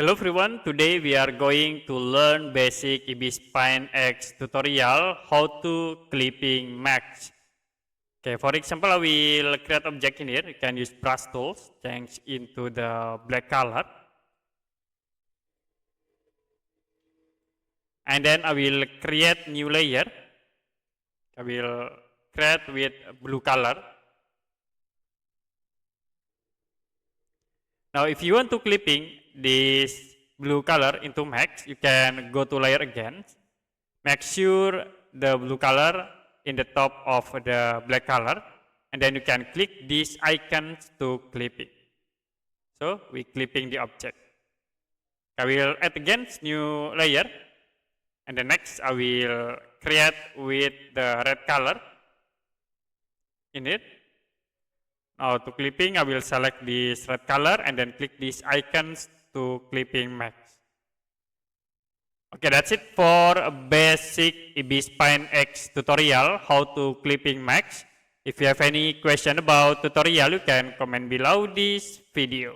Hello everyone, today we are going to learn basic Ibis Spine X tutorial how to clipping max. Okay, for example, I will create object in here. You can use brush tools, change into the black color. And then I will create new layer. I will create with blue color. Now if you want to clipping this blue color into max, you can go to layer again. Make sure the blue color in the top of the black color, and then you can click these icons to clip it. So we clipping the object. I will add again new layer, and the next I will create with the red color in it. Now to clipping, I will select this red color and then click these icons to clipping max. Okay, that's it for a basic Ibis Spine X tutorial, how to clipping max. If you have any question about tutorial, you can comment below this video.